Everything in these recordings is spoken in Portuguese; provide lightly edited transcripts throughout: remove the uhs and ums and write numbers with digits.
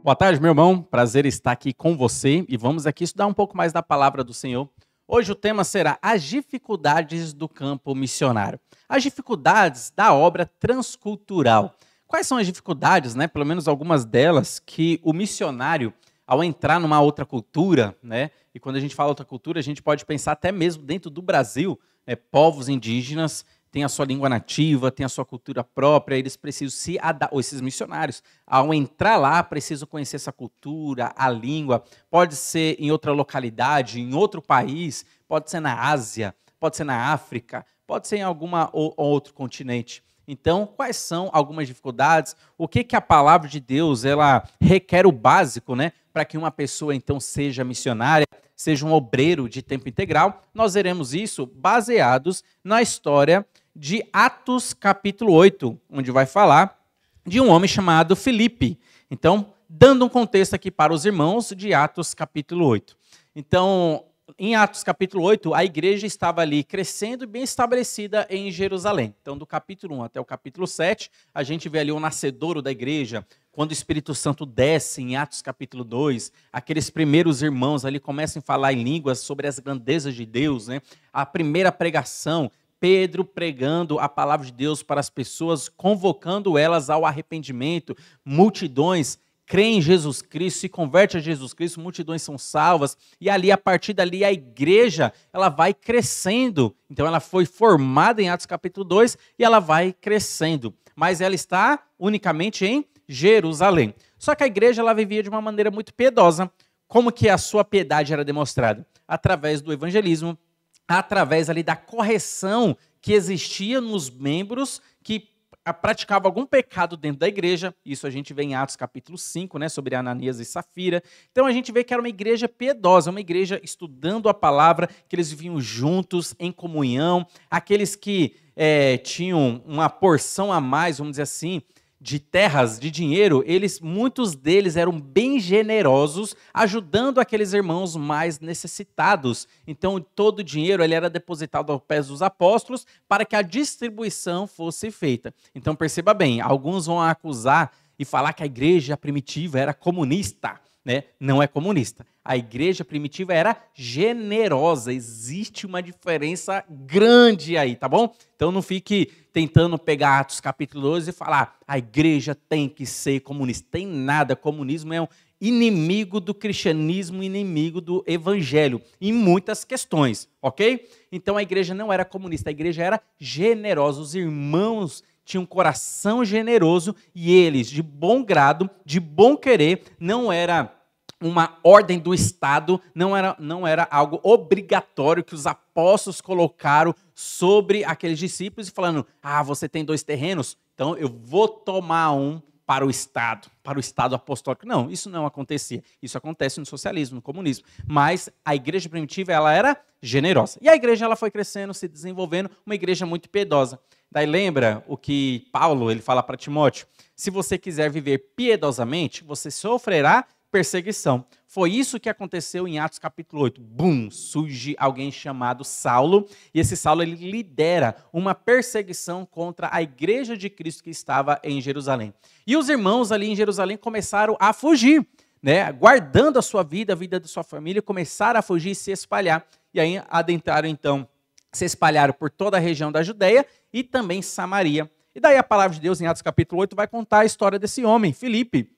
Boa tarde, meu irmão. Prazer estar aqui com você e vamos aqui estudar um pouco mais da palavra do Senhor. Hoje o tema será as dificuldades do campo missionário. As dificuldades da obra transcultural. Quais são as dificuldades, né? Pelo menos algumas delas que o missionário, ao entrar numa outra cultura, né? E quando a gente fala outra cultura, a gente pode pensar até mesmo dentro do Brasil, povos indígenas têm a sua língua nativa, têm a sua cultura própria, eles precisam se adaptar, ou esses missionários, ao entrar lá, precisam conhecer essa cultura, a língua, pode ser em outra localidade, em outro país, pode ser na Ásia, pode ser na África, pode ser em alguma ou outro continente. Então, quais são algumas dificuldades? O que a palavra de Deus ela requer o básico, né, para que uma pessoa então seja missionária, seja um obreiro de tempo integral? Nós veremos isso baseados na história de Atos capítulo 8, onde vai falar de um homem chamado Filipe. Então, dando um contexto aqui para os irmãos de Atos capítulo 8. Então, em Atos capítulo 8, a igreja estava ali crescendo e bem estabelecida em Jerusalém. Então, do capítulo 1 até o capítulo 7, a gente vê ali o nascedouro da igreja, quando o Espírito Santo desce em Atos capítulo 2, aqueles primeiros irmãos ali começam a falar em línguas sobre as grandezas de Deus, né? A primeira pregação, Pedro pregando a palavra de Deus para as pessoas, convocando elas ao arrependimento, multidões creem em Jesus Cristo, se converte a Jesus Cristo, multidões são salvas, e ali, a partir dali, a igreja, ela vai crescendo. Então, ela foi formada em Atos capítulo 2, e ela vai crescendo. Mas ela está unicamente em Jerusalém. Só que a igreja, ela vivia de uma maneira muito piedosa. Como que a sua piedade era demonstrada? Através do evangelismo, através ali da correção que existia nos membros que praticava algum pecado dentro da igreja. Isso a gente vê em Atos capítulo 5, né, sobre Ananias e Safira. Então a gente vê que era uma igreja piedosa, uma igreja estudando a palavra, que eles viviam juntos, em comunhão. Aqueles que tinham uma porção a mais, vamos dizer assim, de terras, de dinheiro, muitos deles eram bem generosos, ajudando aqueles irmãos mais necessitados. Então, todo o dinheiro ele era depositado aos pés dos apóstolos para que a distribuição fosse feita. Então, perceba bem, alguns vão acusar e falar que a igreja primitiva era comunista, né? Não é comunista. A igreja primitiva era generosa. Existe uma diferença grande aí, tá bom? Então não fique tentando pegar Atos capítulo 12 e falar a igreja tem que ser comunista. Tem nada. Comunismo é um inimigo do cristianismo, inimigo do evangelho, em muitas questões, ok? Então a igreja não era comunista, a igreja era generosa. Os irmãos tinham um coração generoso e eles, de bom grado, de bom querer, não era uma ordem do Estado, não era algo obrigatório que os apóstolos colocaram sobre aqueles discípulos e falando, você tem 2 terrenos, então eu vou tomar um para o Estado apostólico. Não, isso não acontecia. Isso acontece no socialismo, no comunismo. Mas a igreja primitiva, ela era generosa. E a igreja ela foi crescendo, se desenvolvendo, uma igreja muito piedosa. Daí lembra o que Paulo ele fala para Timóteo? Se você quiser viver piedosamente, você sofrerá perseguição. Foi isso que aconteceu em Atos capítulo 8. Bum, surge alguém chamado Saulo, e esse Saulo ele lidera uma perseguição contra a igreja de Cristo que estava em Jerusalém. E os irmãos ali em Jerusalém começaram a fugir, né? Guardando a sua vida, a vida da sua família, começaram a fugir e se espalhar. E aí adentraram então, se espalharam por toda a região da Judeia e também Samaria. E daí a palavra de Deus em Atos capítulo 8 vai contar a história desse homem, Filipe,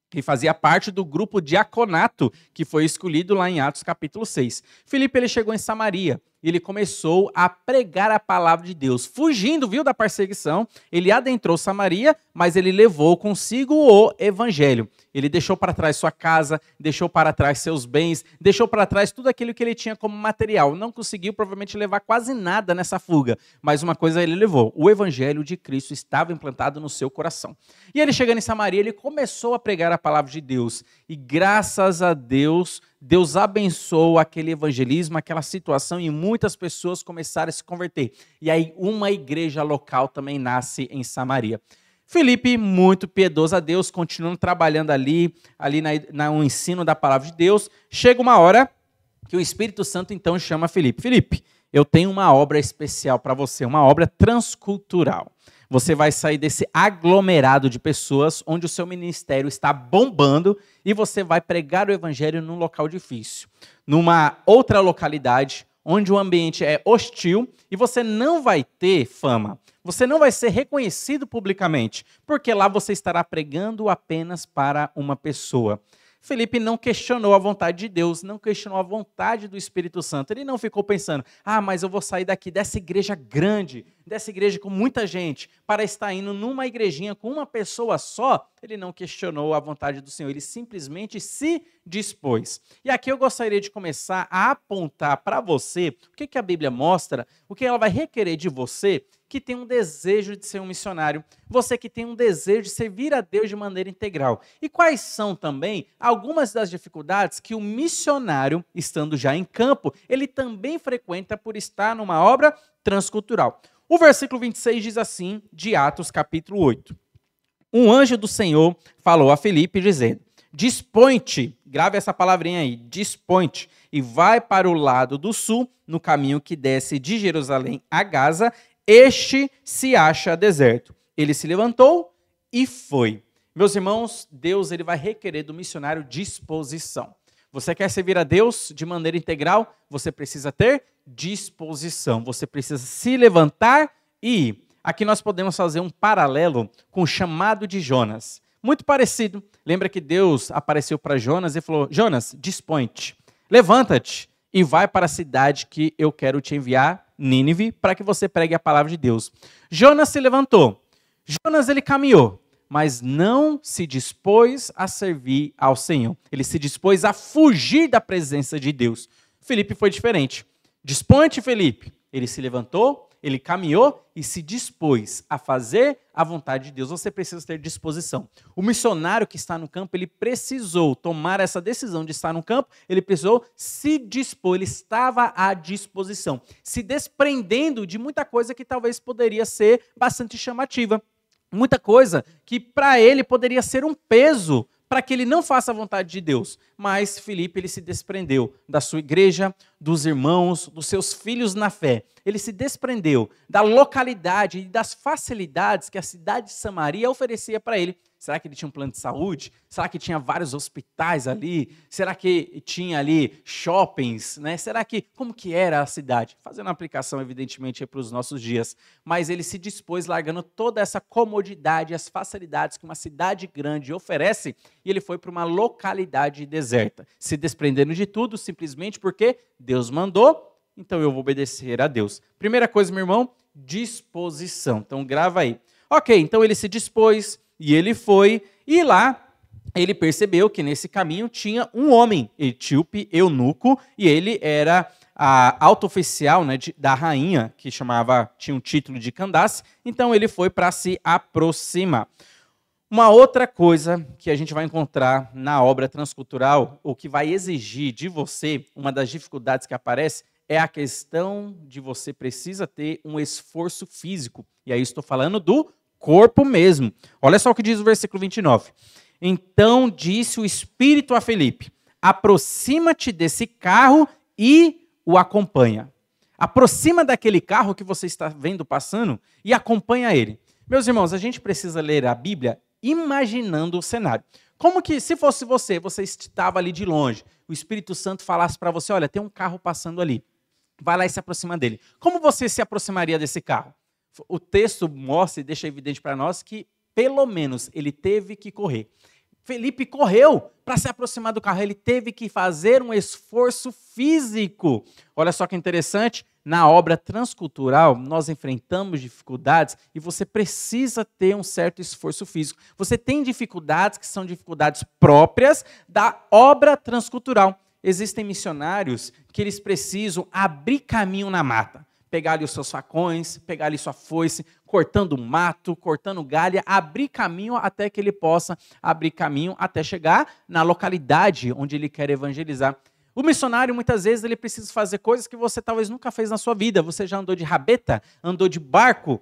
que fazia parte do grupo diaconato que foi escolhido lá em Atos capítulo 6. Filipe ele chegou em Samaria e ele começou a pregar a palavra de Deus. Fugindo, da perseguição, ele adentrou Samaria, mas ele levou consigo o evangelho. Ele deixou para trás sua casa, deixou para trás seus bens, deixou para trás tudo aquilo que ele tinha como material. Não conseguiu provavelmente levar quase nada nessa fuga, mas uma coisa ele levou. O evangelho de Cristo estava implantado no seu coração. E ele chegando em Samaria, ele começou a pregar a palavra de Deus. E graças a Deus, Deus abençoou aquele evangelismo, aquela situação, e muitas pessoas começaram a se converter. E aí uma igreja local também nasce em Samaria. Filipe, muito piedoso a Deus, continuando trabalhando ali no ensino da palavra de Deus. Chega uma hora que o Espírito Santo então chama Filipe. Filipe, eu tenho uma obra especial para você, uma obra transcultural. Você vai sair desse aglomerado de pessoas onde o seu ministério está bombando e você vai pregar o evangelho num local difícil, numa outra localidade onde o ambiente é hostil e você não vai ter fama. Você não vai ser reconhecido publicamente, porque lá você estará pregando apenas para uma pessoa. Felipe não questionou a vontade de Deus, não questionou a vontade do Espírito Santo. Ele não ficou pensando, mas eu vou sair daqui dessa igreja grande, dessa igreja com muita gente, para estar indo numa igrejinha com uma pessoa só. Ele não questionou a vontade do Senhor, ele simplesmente se dispôs. E aqui eu gostaria de começar a apontar para você o que a Bíblia mostra, o que ela vai requerer de você, que tem um desejo de ser um missionário, você que tem um desejo de servir a Deus de maneira integral. E quais são também algumas das dificuldades que o missionário, estando já em campo, ele também frequenta por estar numa obra transcultural. O versículo 26 diz assim, de Atos capítulo 8. Um anjo do Senhor falou a Filipe dizendo, dispõe-te, grave essa palavrinha aí, dispõe-te, e vai para o lado do sul, no caminho que desce de Jerusalém a Gaza, este se acha deserto. Ele se levantou e foi. Meus irmãos, Deus ele vai requerer do missionário disposição. Você quer servir a Deus de maneira integral? Você precisa ter disposição. Você precisa se levantar e ir. Aqui nós podemos fazer um paralelo com o chamado de Jonas. Muito parecido. Lembra que Deus apareceu para Jonas e falou, Jonas, dispõe-te, levanta-te e vai para a cidade que eu quero te enviar, Nínive, para que você pregue a palavra de Deus. Jonas se levantou. Jonas ele caminhou, mas não se dispôs a servir ao Senhor. Ele se dispôs a fugir da presença de Deus. Filipe foi diferente. Dispõe-te, Filipe. Ele se levantou, ele caminhou e se dispôs a fazer a vontade de Deus. Você precisa ter disposição. O missionário que está no campo, ele precisou tomar essa decisão de estar no campo, ele precisou se dispor, ele estava à disposição, se desprendendo de muita coisa que talvez poderia ser bastante chamativa. Muita coisa que para ele poderia ser um peso para que ele não faça a vontade de Deus. Mas Filipe ele se desprendeu da sua igreja, dos irmãos, dos seus filhos na fé. Ele se desprendeu da localidade e das facilidades que a cidade de Samaria oferecia para ele. Será que ele tinha um plano de saúde? Será que tinha vários hospitais ali? Será que tinha ali shoppings? Né? Como que era a cidade? Fazendo uma aplicação, evidentemente, para os nossos dias. Mas ele se dispôs, largando toda essa comodidade, as facilidades que uma cidade grande oferece, e ele foi para uma localidade deserta, se desprendendo de tudo, simplesmente porque Deus mandou, então eu vou obedecer a Deus. Primeira coisa, meu irmão, disposição. Então grava aí. Ok, então ele se dispôs, e ele foi, e lá ele percebeu que nesse caminho tinha um homem etíope, eunuco, e ele era a alto oficial, né, da rainha, que tinha um título de Candace, então ele foi para se aproximar. Uma outra coisa que a gente vai encontrar na obra transcultural, ou que vai exigir de você, uma das dificuldades que aparece, é a questão de você precisa ter um esforço físico. E aí estou falando do corpo mesmo. Olha só o que diz o versículo 29. Então disse o Espírito a Filipe, aproxima-te desse carro e o acompanha. Aproxima daquele carro que você está vendo passando e acompanha ele. Meus irmãos, a gente precisa ler a Bíblia imaginando o cenário. Como que, se fosse você estava ali de longe, o Espírito Santo falasse para você, olha, tem um carro passando ali. Vai lá e se aproxima dele. Como você se aproximaria desse carro? O texto mostra e deixa evidente para nós que, pelo menos, ele teve que correr. Felipe correu para se aproximar do carro. Ele teve que fazer um esforço físico. Olha só que interessante. Na obra transcultural, nós enfrentamos dificuldades e você precisa ter um certo esforço físico. Você tem dificuldades que são dificuldades próprias da obra transcultural. Existem missionários que eles precisam abrir caminho na mata. Pegar ali os seus facões, pegar ali sua foice, cortando mato, cortando galha, abrir caminho até que ele possa abrir caminho até chegar na localidade onde ele quer evangelizar. O missionário, muitas vezes, ele precisa fazer coisas que você talvez nunca fez na sua vida. Você já andou de rabeta? Andou de barco,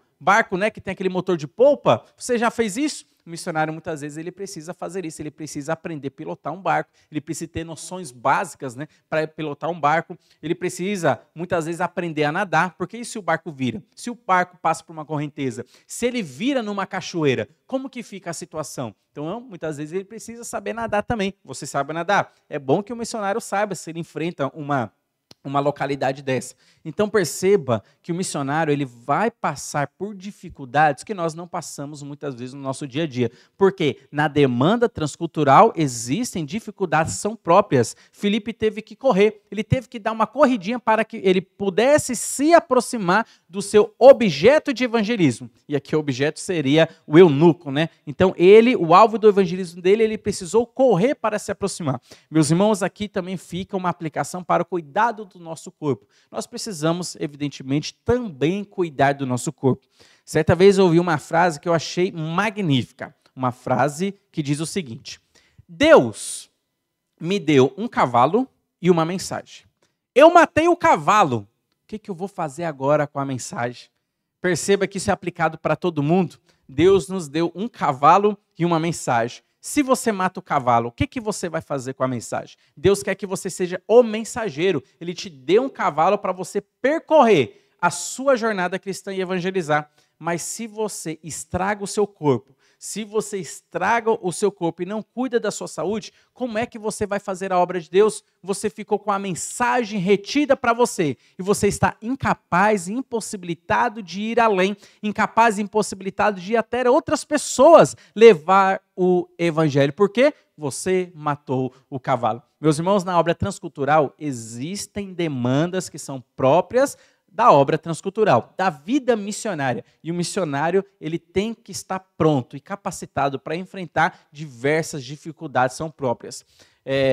né, que tem aquele motor de polpa? Você já fez isso? O missionário, muitas vezes, ele precisa fazer isso, ele precisa aprender a pilotar um barco, ele precisa ter noções básicas, né, para pilotar um barco, ele precisa, muitas vezes, aprender a nadar, porque e se o barco vira? Se o barco passa por uma correnteza, se ele vira numa cachoeira, como que fica a situação? Então, muitas vezes, ele precisa saber nadar também. Você sabe nadar? É bom que o missionário saiba se ele enfrenta uma localidade dessa. Então perceba que o missionário ele vai passar por dificuldades que nós não passamos muitas vezes no nosso dia a dia. Porque na demanda transcultural existem dificuldades que são próprias. Filipe teve que correr, ele teve que dar uma corridinha para que ele pudesse se aproximar do seu objeto de evangelismo. E aqui o objeto seria o eunuco, né? Então o alvo do evangelismo dele, ele precisou correr para se aproximar. Meus irmãos, aqui também fica uma aplicação para o cuidado do nosso corpo. Nós precisamos, evidentemente, também cuidar do nosso corpo. Certa vez eu ouvi uma frase que eu achei magnífica. Uma frase que diz o seguinte: Deus me deu um cavalo e uma mensagem. Eu matei o cavalo. O que eu vou fazer agora com a mensagem? Perceba que isso é aplicado para todo mundo. Deus nos deu um cavalo e uma mensagem. Se você mata o cavalo, o que você vai fazer com a mensagem? Deus quer que você seja o mensageiro. Ele te deu um cavalo para você percorrer a sua jornada cristã e evangelizar. Mas se você estraga o seu corpo, se você estraga o seu corpo e não cuida da sua saúde, como é que você vai fazer a obra de Deus? Você ficou com a mensagem retida para você e você está incapaz, impossibilitado de ir além, incapaz, impossibilitado de ir até outras pessoas levar o evangelho. Por quê? Você matou o cavalo. Meus irmãos, na obra transcultural existem demandas que são próprias da obra transcultural, da vida missionária. E o missionário, ele tem que estar pronto e capacitado para enfrentar diversas dificuldades, são próprias.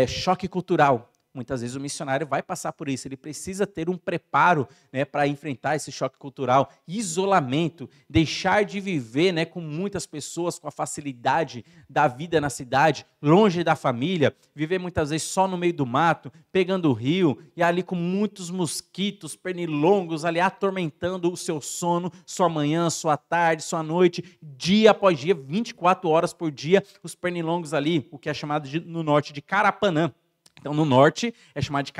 Choque cultural. Muitas vezes o missionário vai passar por isso, ele precisa ter um preparo, né, para enfrentar esse choque cultural, isolamento, deixar de viver, né, com muitas pessoas, com a facilidade da vida na cidade, longe da família, viver muitas vezes só no meio do mato, pegando o rio, e ali com muitos mosquitos, pernilongos, ali atormentando o seu sono, sua manhã, sua tarde, sua noite, dia após dia, 24 horas por dia, os pernilongos ali, o que é chamado no norte de Carapanã. Então, no norte é chamado de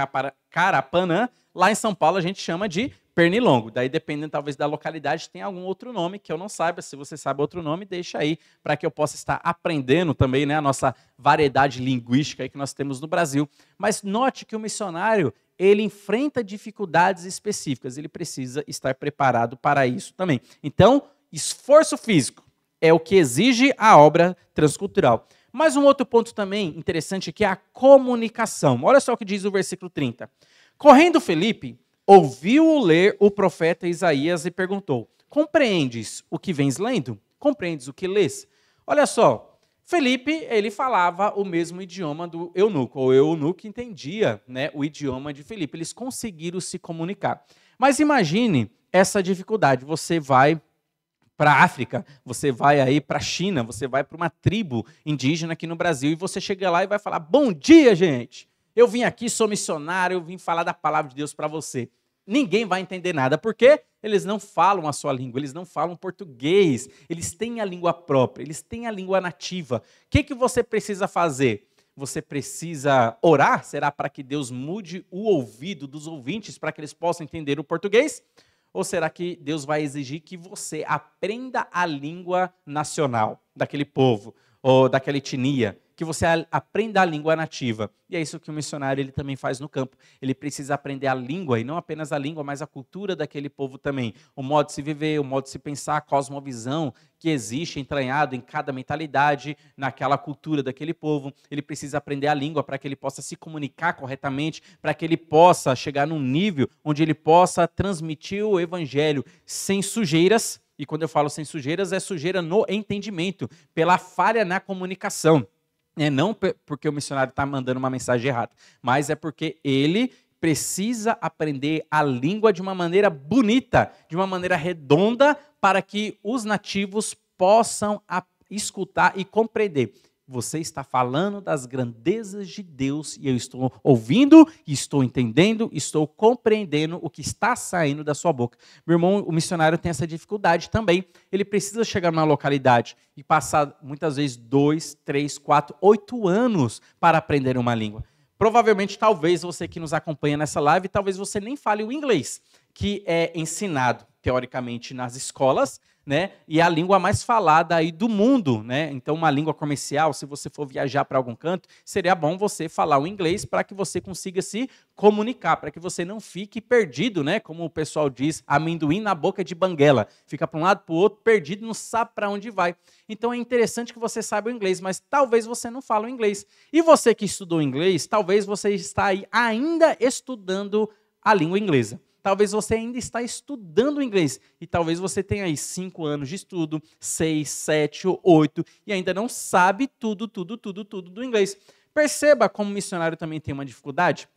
Carapanã, lá em São Paulo a gente chama de pernilongo. Daí, dependendo talvez da localidade, tem algum outro nome que eu não saiba. Se você sabe outro nome, deixa aí para que eu possa estar aprendendo também, né, a nossa variedade linguística aí que nós temos no Brasil. Mas note que o missionário, ele enfrenta dificuldades específicas, ele precisa estar preparado para isso também. Então, esforço físico é o que exige a obra transcultural. Mas um outro ponto também interessante que é a comunicação. Olha só o que diz o versículo 30. Correndo Filipe, ouviu ler o profeta Isaías e perguntou: compreendes o que vens lendo? Compreendes o que lês? Olha só, Filipe, ele falava o mesmo idioma do eunuco, ou o eunuco entendia, né, o idioma de Filipe. Eles conseguiram se comunicar. Mas imagine essa dificuldade. Você vai para a África, você vai aí para a China, você vai para uma tribo indígena aqui no Brasil e você chega lá e vai falar: bom dia, gente, eu vim aqui, sou missionário, eu vim falar da palavra de Deus para você. Ninguém vai entender nada, porque eles não falam a sua língua, eles não falam português, eles têm a língua própria, eles têm a língua nativa. O que você precisa fazer? Você precisa orar? Será para que Deus mude o ouvido dos ouvintes para que eles possam entender o português? Ou será que Deus vai exigir que você aprenda a língua nacional daquele povo ou daquela etnia? Que você aprenda a língua nativa. E é isso que o missionário ele também faz no campo. Ele precisa aprender a língua, e não apenas a língua, mas a cultura daquele povo também. O modo de se viver, o modo de se pensar, a cosmovisão que existe entranhado em cada mentalidade, naquela cultura daquele povo. Ele precisa aprender a língua para que ele possa se comunicar corretamente, para que ele possa chegar num nível onde ele possa transmitir o evangelho sem sujeiras. E quando eu falo sem sujeiras, é sujeira no entendimento, pela falha na comunicação. Não porque o missionário está mandando uma mensagem errada, mas é porque ele precisa aprender a língua de uma maneira bonita, de uma maneira redonda, para que os nativos possam escutar e compreender. Você está falando das grandezas de Deus e eu estou ouvindo, estou entendendo, estou compreendendo o que está saindo da sua boca. Meu irmão, o missionário tem essa dificuldade também. Ele precisa chegar numa localidade e passar muitas vezes 2, 3, 4, 8 anos para aprender uma língua. Provavelmente, talvez você que nos acompanha nessa live, talvez você nem fale o inglês, que é ensinado, teoricamente, nas escolas, né? E é a língua mais falada aí do mundo, né? Então, uma língua comercial, se você for viajar para algum canto, seria bom você falar o inglês para que você consiga se comunicar, para que você não fique perdido, né? Como o pessoal diz, amendoim na boca de banguela. Fica para um lado, para o outro, perdido, não sabe para onde vai. Então, é interessante que você saiba o inglês, mas talvez você não fale o inglês. E você que estudou inglês, talvez você está aí ainda estudando a língua inglesa. Talvez você ainda está estudando inglês e talvez você tenha aí 5 anos de estudo, 6, 7, 8 e ainda não sabe tudo do inglês. Perceba como o missionário também tem uma dificuldade.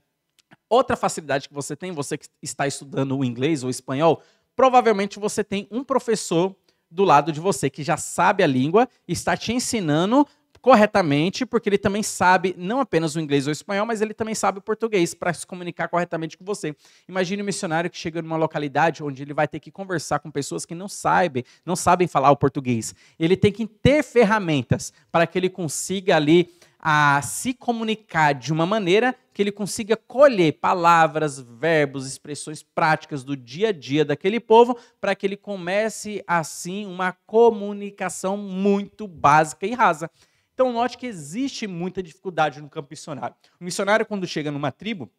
Outra facilidade que você tem, você que está estudando o inglês ou o espanhol, provavelmente você tem um professor do lado de você que já sabe a língua e está te ensinando corretamente, porque ele também sabe não apenas o inglês ou o espanhol, mas ele também sabe o português para se comunicar corretamente com você. Imagine um missionário que chega numa localidade onde ele vai ter que conversar com pessoas que não sabem falar o português. Ele tem que ter ferramentas para que ele consiga ali se comunicar de uma maneira que ele consiga colher palavras, verbos, expressões práticas do dia a dia daquele povo, para que ele comece, assim, uma comunicação muito básica e rasa. Então, note que existe muita dificuldade no campo missionário. O missionário, quando chega numa tribo,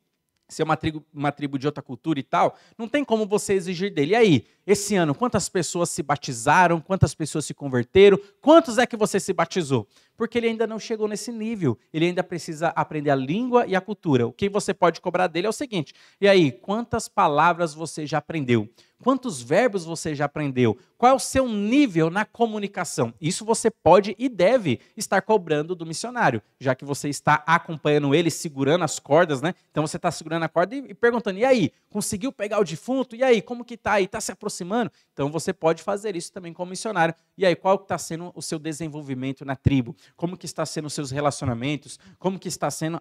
se é uma tribo de outra cultura e tal, não tem como você exigir dele. E aí, esse ano, quantas pessoas se batizaram? Quantas pessoas se converteram? Quantos é que você se batizou? Porque ele ainda não chegou nesse nível. Ele ainda precisa aprender a língua e a cultura. O que você pode cobrar dele é o seguinte: e aí, quantas palavras você já aprendeu? Quantos verbos você já aprendeu? Qual é o seu nível na comunicação? Isso você pode e deve estar cobrando do missionário, já que você está acompanhando ele, segurando as cordas, né? Então você está segurando a corda e perguntando: e aí, conseguiu pegar o defunto? E aí, como que está aí? Está se aproximando? Então você pode fazer isso também como missionário. E aí, qual está sendo o seu desenvolvimento na tribo? Como que está sendo os seus relacionamentos? Como que está sendo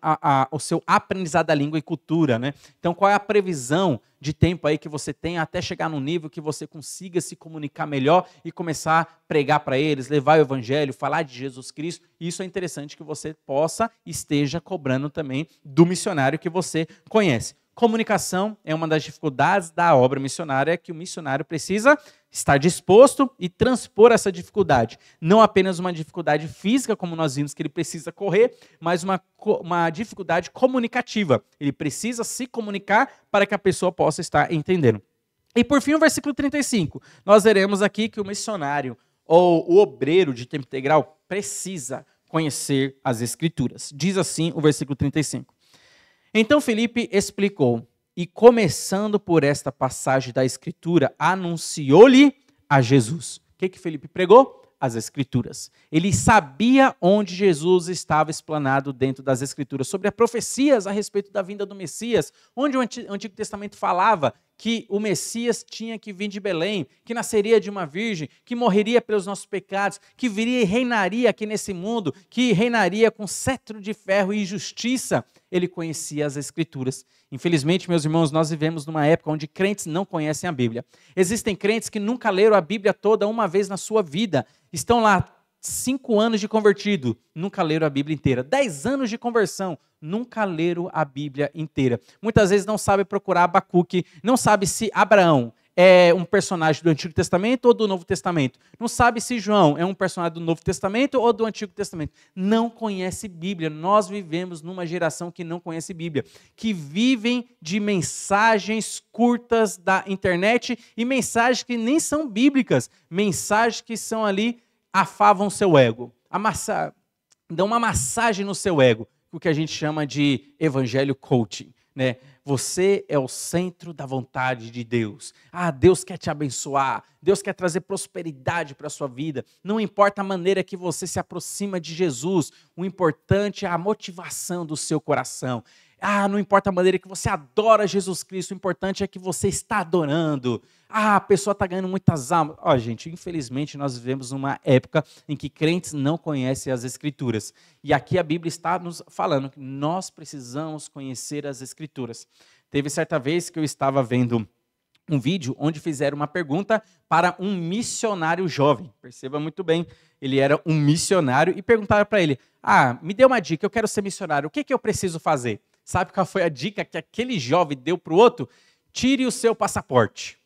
o seu aprendizado da língua e cultura, né? Então, qual é a previsão de tempo aí que você tem até chegar num nível que você consiga se comunicar melhor e começar a pregar para eles, levar o evangelho, falar de Jesus Cristo? Isso é interessante que você possa e esteja cobrando também do missionário que você conhece. Comunicação é uma das dificuldades da obra missionária, que o missionário precisa estar disposto e transpor essa dificuldade. Não apenas uma dificuldade física, como nós vimos que ele precisa correr, mas uma dificuldade comunicativa. Ele precisa se comunicar para que a pessoa possa estar entendendo. E por fim, o versículo 35. Nós veremos aqui que o missionário ou o obreiro de tempo integral precisa conhecer as Escrituras. Diz assim o versículo 35. Então Filipe explicou, e começando por esta passagem da Escritura, anunciou-lhe a Jesus. O que Filipe pregou? As Escrituras. Ele sabia onde Jesus estava explanado dentro das Escrituras, sobre as profecias a respeito da vinda do Messias, onde o Antigo Testamento falava que o Messias tinha que vir de Belém, que nasceria de uma virgem, que morreria pelos nossos pecados, que viria e reinaria aqui nesse mundo, que reinaria com cetro de ferro e justiça. Ele conhecia as Escrituras. Infelizmente, meus irmãos, nós vivemos numa época onde crentes não conhecem a Bíblia. Existem crentes que nunca leram a Bíblia toda uma vez na sua vida. Estão lá 5 anos de convertido, nunca leram a Bíblia inteira. 10 anos de conversão, nunca leram a Bíblia inteira. Muitas vezes não sabe procurar Abacuque, não sabe se Abraão é um personagem do Antigo Testamento ou do Novo Testamento. Não sabe se João é um personagem do Novo Testamento ou do Antigo Testamento. Não conhece Bíblia. Nós vivemos numa geração que não conhece Bíblia, que vivem de mensagens curtas da internet e mensagens que nem são bíblicas, mensagens que são ali, afavam seu ego, dão uma massagem no seu ego, o que a gente chama de evangelho coaching, né? Você é o centro da vontade de Deus. Deus quer te abençoar, Deus quer trazer prosperidade para a sua vida. Não importa a maneira que você se aproxima de Jesus, o importante é a motivação do seu coração. não importa a maneira que você adora Jesus Cristo, o importante é que você está adorando. A pessoa está ganhando muitas almas. Gente, infelizmente nós vivemos uma época em que crentes não conhecem as Escrituras. E aqui a Bíblia está nos falando que nós precisamos conhecer as Escrituras. Teve certa vez que eu estava vendo um vídeo onde fizeram uma pergunta para um missionário jovem. Perceba muito bem, ele era um missionário e perguntaram para ele, me dê uma dica, eu quero ser missionário, o que eu preciso fazer? Sabe qual foi a dica que aquele jovem deu para o outro? Tire o seu passaporte.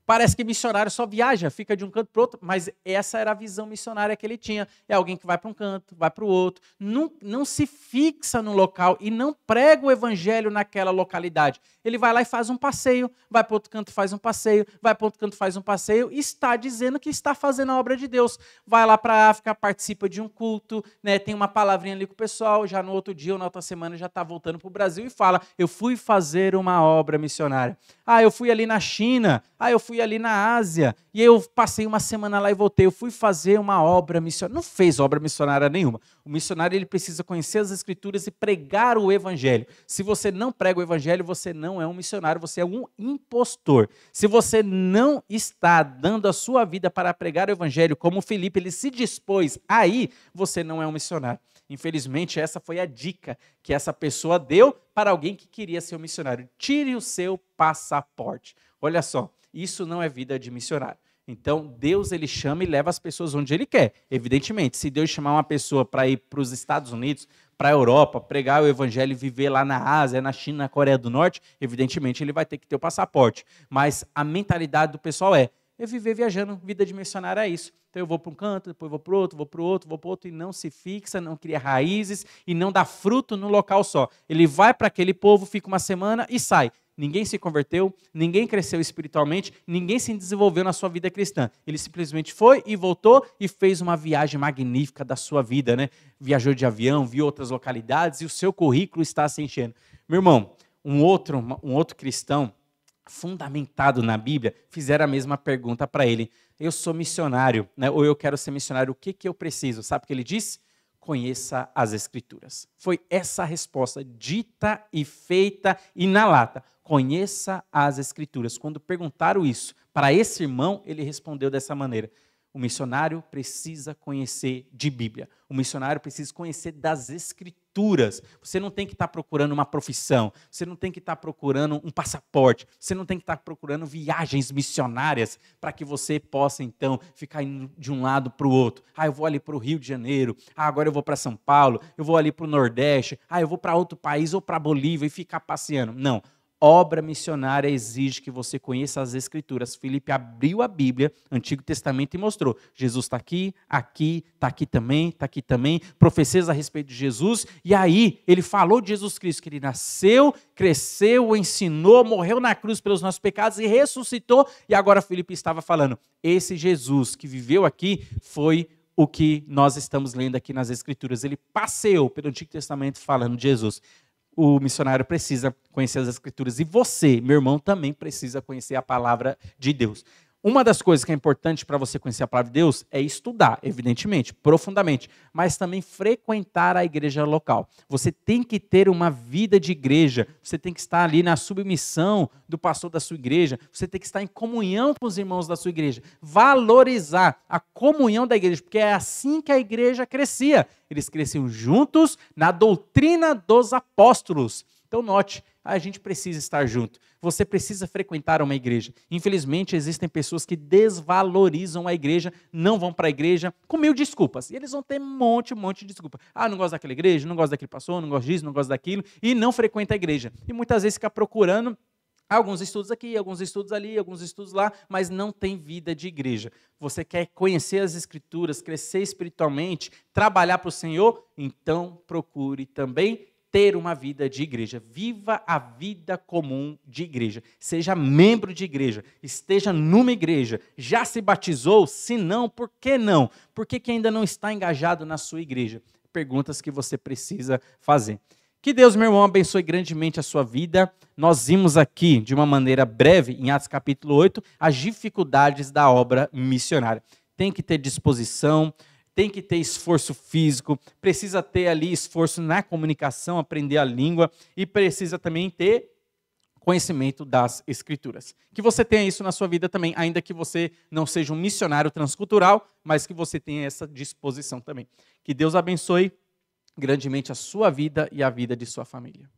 Parece que missionário só viaja, fica de um canto para o outro, mas essa era a visão missionária que ele tinha. É alguém que vai para um canto, vai para o outro, não se fixa no local e não prega o evangelho naquela localidade. Ele vai lá e faz um passeio, vai para outro canto, faz um passeio, vai para outro canto, faz um passeio e está dizendo que está fazendo a obra de Deus. Vai lá para a África, participa de um culto, né, tem uma palavrinha ali com o pessoal, já no outro dia ou na outra semana já está voltando para o Brasil e fala, eu fui fazer uma obra missionária. Eu fui ali na China, eu fui ali na Ásia, e eu passei uma semana lá e voltei, eu fui fazer uma obra missionária. Não fez obra missionária nenhuma. O missionário ele precisa conhecer as Escrituras e pregar o Evangelho. Se você não prega o Evangelho, você não é um missionário, você é um impostor. Se você não está dando a sua vida para pregar o Evangelho, como Filipe, ele se dispôs aí, você não é um missionário. Infelizmente, essa foi a dica que essa pessoa deu para alguém que queria ser um missionário. Tire o seu passaporte. Olha só, isso não é vida de missionário. Então, Deus ele chama e leva as pessoas onde Ele quer. Evidentemente, se Deus chamar uma pessoa para ir para os Estados Unidos, para a Europa, pregar o Evangelho e viver lá na Ásia, na China, na Coreia do Norte, evidentemente ele vai ter que ter o passaporte. Mas a mentalidade do pessoal é viver viajando, vida de missionário é isso. Então eu vou para um canto, depois vou para o outro, vou para o outro, vou para o outro, e não se fixa, não cria raízes e não dá fruto no local só. Ele vai para aquele povo, fica uma semana e sai. Ninguém se converteu, ninguém cresceu espiritualmente, ninguém se desenvolveu na sua vida cristã. Ele simplesmente foi e voltou e fez uma viagem magnífica da sua vida, né? Viajou de avião, viu outras localidades e o seu currículo está se enchendo. Meu irmão, um outro cristão fundamentado na Bíblia, fizeram a mesma pergunta para ele. Eu sou missionário, né? Ou eu quero ser missionário, o que eu preciso? Sabe o que ele disse? Conheça as Escrituras. Foi essa a resposta, dita e feita e na lata. Conheça as Escrituras. Quando perguntaram isso para esse irmão, ele respondeu dessa maneira. O missionário precisa conhecer de Bíblia. O missionário precisa conhecer das Escrituras. Você não tem que estar procurando uma profissão. Você não tem que estar procurando um passaporte. Você não tem que estar procurando viagens missionárias para que você possa, então, ficar indo de um lado para o outro. Eu vou ali para o Rio de Janeiro. Agora eu vou para São Paulo. Eu vou ali para o Nordeste. Eu vou para outro país ou para Bolívia e ficar passeando. Não. Obra missionária exige que você conheça as Escrituras. Filipe abriu a Bíblia, Antigo Testamento, e mostrou. Jesus está aqui, está aqui também, profecias a respeito de Jesus. E aí, ele falou de Jesus Cristo, que ele nasceu, cresceu, ensinou, morreu na cruz pelos nossos pecados e ressuscitou. E agora Filipe estava falando, esse Jesus que viveu aqui foi o que nós estamos lendo aqui nas Escrituras. Ele passeou pelo Antigo Testamento falando de Jesus. O missionário precisa conhecer as Escrituras. E você, meu irmão, também precisa conhecer a palavra de Deus. Uma das coisas que é importante para você conhecer a palavra de Deus é estudar, evidentemente, profundamente, mas também frequentar a igreja local. Você tem que ter uma vida de igreja, você tem que estar ali na submissão do pastor da sua igreja, você tem que estar em comunhão com os irmãos da sua igreja, valorizar a comunhão da igreja, porque é assim que a igreja crescia. Eles cresciam juntos na doutrina dos apóstolos. Então note, a gente precisa estar junto. Você precisa frequentar uma igreja. Infelizmente, existem pessoas que desvalorizam a igreja, não vão para a igreja com mil desculpas. E eles vão ter um monte de desculpa. Não gosto daquela igreja, não gosto daquele pastor, não gosto disso, não gosto daquilo, e não frequenta a igreja. E muitas vezes fica procurando alguns estudos aqui, alguns estudos ali, alguns estudos lá, mas não tem vida de igreja. Você quer conhecer as Escrituras, crescer espiritualmente, trabalhar para o Senhor? Então procure também ter uma vida de igreja. Viva a vida comum de igreja. Seja membro de igreja. Esteja numa igreja. Já se batizou? Se não, por que não? Por que ainda não está engajado na sua igreja? Perguntas que você precisa fazer. Que Deus, meu irmão, abençoe grandemente a sua vida. Nós vimos aqui, de uma maneira breve, em Atos capítulo 8, as dificuldades da obra missionária. Tem que ter disposição, tem que ter esforço físico, precisa ter ali esforço na comunicação, aprender a língua e precisa também ter conhecimento das Escrituras. Que você tenha isso na sua vida também, ainda que você não seja um missionário transcultural, mas que você tenha essa disposição também. Que Deus abençoe grandemente a sua vida e a vida de sua família.